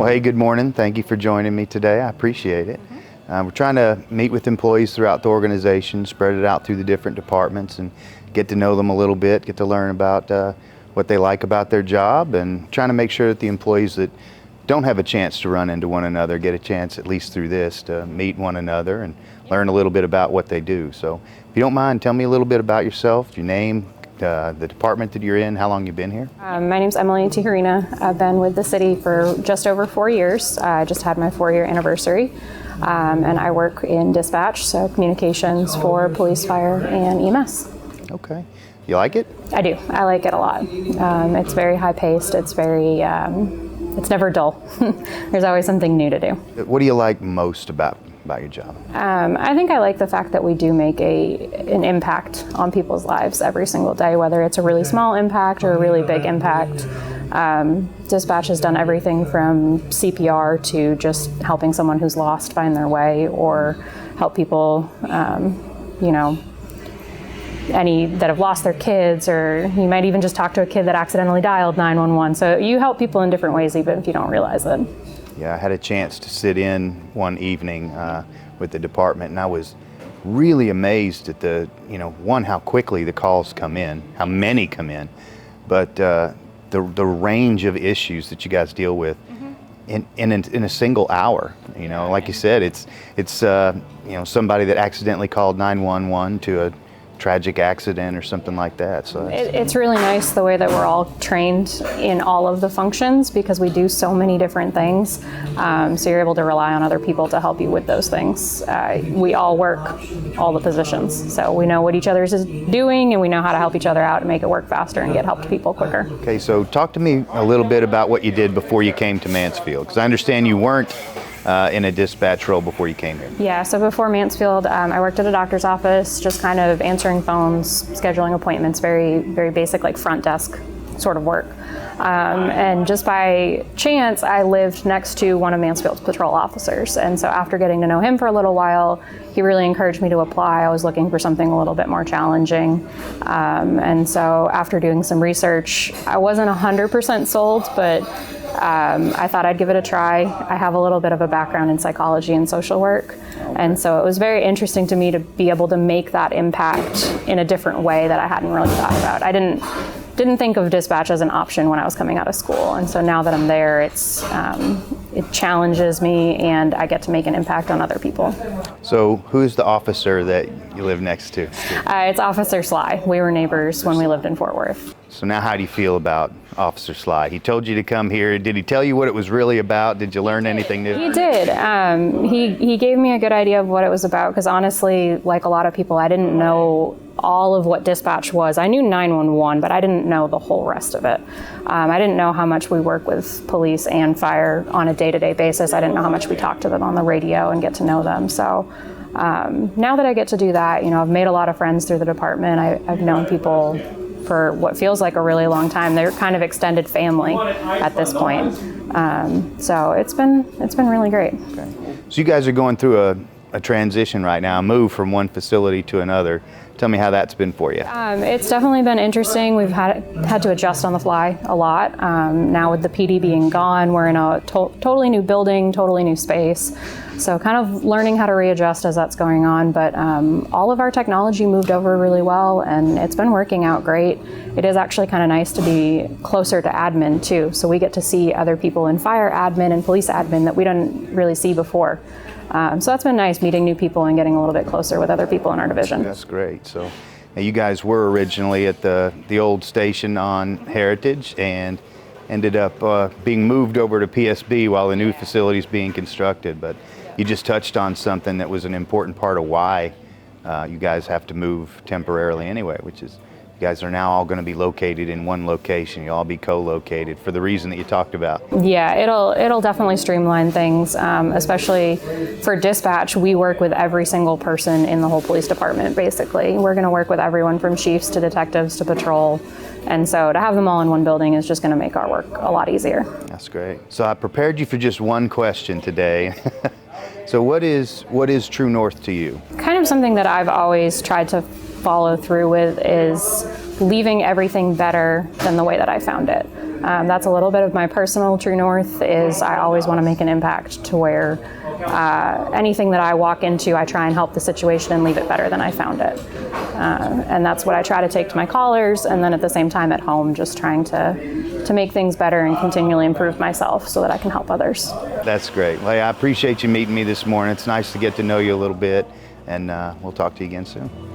Well, hey, good morning. Thank you for joining me today. I appreciate it. We're trying to meet with employees throughout the organization, spread it out through the different departments and get to know them a little bit, get to learn about what they like about their job, and trying to make sure that the employees that don't have a chance to run into one another get a chance, at least through this, to meet one another and learn a little bit about what they do. So if you don't mind, tell me a little bit about yourself, your name, the department that you're in, how long you've been here. My name's Emily Tijerina. I've been with the city for just over 4 years. I just had my 4-year anniversary. And I work in dispatch, so communications for police, fire, and EMS. Okay. You like it? I do. I like it a lot. It's very high-paced. It's very, it's never dull. There's always something new to do. What do you like most about your job? I think I like the fact that we do make an impact on people's lives every single day, whether it's a really small impact or a really big impact. Dispatch has done everything from CPR to just helping someone who's lost find their way, or help people, any that have lost their kids, or you might even just talk to a kid that accidentally dialed 911. So you help people in different ways, even if you don't realize it. Yeah, I had a chance to sit in one evening with the department, and I was really amazed at one, how quickly the calls come in, how many come in, but the range of issues that you guys deal with in a single hour. Like you said, it's somebody that accidentally called 911 to a tragic accident or something like that. So it's really nice the way that we're all trained in all of the functions, because we do so many different things. So you're able to rely on other people to help you with those things. We all work all the positions, so we know what each other's is doing, and we know how to help each other out and make it work faster and get help to people quicker. Okay, so talk to me a little bit about what you did before you came to Mansfield, because I understand you weren't in a dispatch role before you came here. Yeah, so before Mansfield, I worked at a doctor's office, just kind of answering phones, scheduling appointments, very, very basic, like front desk sort of work. And just by chance, I lived next to one of Mansfield's patrol officers. And so after getting to know him for a little while, he really encouraged me to apply. I was looking for something a little bit more challenging. And so after doing some research, I wasn't 100% sold, but I thought I'd give it a try. I have a little bit of a background in psychology and social work, and so it was very interesting to me to be able to make that impact in a different way that I hadn't really thought about. I didn't think of dispatch as an option when I was coming out of school, and so now that I'm there, it challenges me, and I get to make an impact on other people. So who's the officer that you live next to? It's Officer Sly. We were neighbors when we lived in Fort Worth. So now how do you feel about Officer Sly? He told you to come here. Did he tell you what it was really about? Did you learn anything new? He did. He gave me a good idea of what it was about, because honestly, like a lot of people, I didn't know all of what dispatch was. I knew 911, but I didn't know the whole rest of it. I didn't know how much we work with police and fire on a day-to-day basis. I didn't know how much we talk to them on the radio and get to know them. So now that I get to do that, I've made a lot of friends through the department. I've known people for what feels like a really long time. They're kind of extended family at this point. So it's been really great. Okay. So you guys are going through a transition right now, a move from one facility to another. Tell me how that's been for you. It's definitely been interesting. We've had to adjust on the fly a lot. Now with the PD being gone, we're in a totally new building, totally new space. So kind of learning how to readjust as that's going on. But all of our technology moved over really well, and it's been working out great. It is actually kind of nice to be closer to admin too. So we get to see other people in fire admin and police admin that we didn't really see before. So that's been nice, meeting new people and getting a little bit closer with other people in our division. That's great. So now you guys were originally at the old station on Heritage and ended up being moved over to PSB while the new facility is being constructed. But you just touched on something that was an important part of why you guys have to move temporarily anyway, which is you guys are now all going to be located in one location. You'll all be co-located for the reason that you talked about. Yeah, it'll definitely streamline things, especially for dispatch. We work with every single person in the whole police department, basically. We're going to work with everyone from chiefs to detectives to patrol. And so to have them all in one building is just going to make our work a lot easier. That's great. So I prepared you for just one question today. So what is True North to you? Kind of something that I've always tried to follow through with is leaving everything better than the way that I found it. That's a little bit of my personal true north, is I always want to make an impact to where anything that I walk into, I try and help the situation and leave it better than I found it. And that's what I try to take to my callers, and then at the same time at home, just trying to make things better and continually improve myself so that I can help others. That's great. Well, I appreciate you meeting me this morning. It's nice to get to know you a little bit, and we'll talk to you again soon.